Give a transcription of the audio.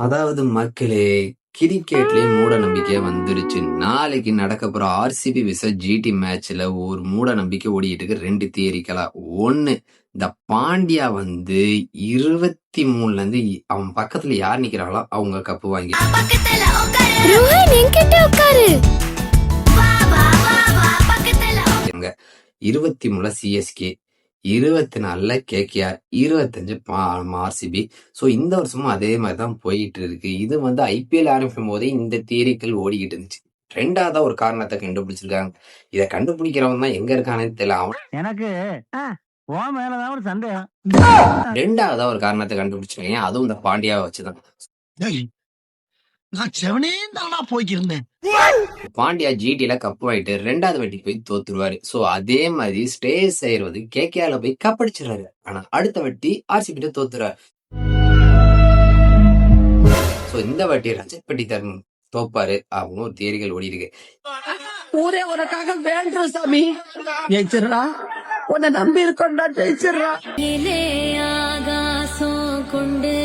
அதாவது மக்களே, கிரிக்கெட்லயே மூட நம்பிக்கை வந்துருச்சு. நாளைக்கு நடக்க போற ஆர்சிபி விச ஜிடி மேட்ச்ல ஒரு மூட நம்பிக்கை ஓடிட்டு இருக்கு. 2 தியரிக்கலா. ஒண்ணு, இந்த பாண்டியா 23ல இருந்து அவன் பக்கத்துல யார் நிக்கிறாங்களோ அவங்க கப்பு வாங்கி 23 சிஎஸ்கே, 24 கேகேஆர், 25 ஆர்சிபி. ஸோ இந்த வருஷமும் அதே மாதிரிதான் போயிட்டு இருக்கு. இது ஐபிஎல் ஆரம்பிக்கும் போதே இந்த தியரிகள் ஓடிக்கிட்டு இருந்துச்சு. 2வதா ஒரு காரணத்தை கண்டுபிடிச்சிருக்காங்க. இதை கண்டுபிடிக்கிறவங்க தான் எங்க இருக்கானே தெரியல. எனக்கு மேலதான் ஒரு சந்தேகம். 2வதா ஒரு காரணத்தை கண்டுபிடிச்சிருக்கேன். அதுவும் இந்த பாண்டியாவை வச்சுதான். நான் செவனே தானா போய்க்கிருந்தேன். பாண்டியா ஜிடில கப் வாங்கிட்டு 2வது வாட்டி போய் தோத்துருவாரு. சோ அதே மாதிரி ஸ்டே செய்யறது கேகேஆர்ல போய் கப் அடிச்சிடறாரு. ஆனா அடுத்த வாட்டி ஆர்சிபி தோத்துறாரு. சோ இந்த வாட்டி ரஜத் பட்டிதார் தோப்பாரு அப்படின்னு ஒரு தியரிகள் ஓடி இருக்கு. ஊரே உனக்காக வேண்டும் சாமி, ஜெயிச்சிடா, உன்னை நம்பி இருக்கா, ஜெயிச்சிடா. ஆகாசம் கொண்டு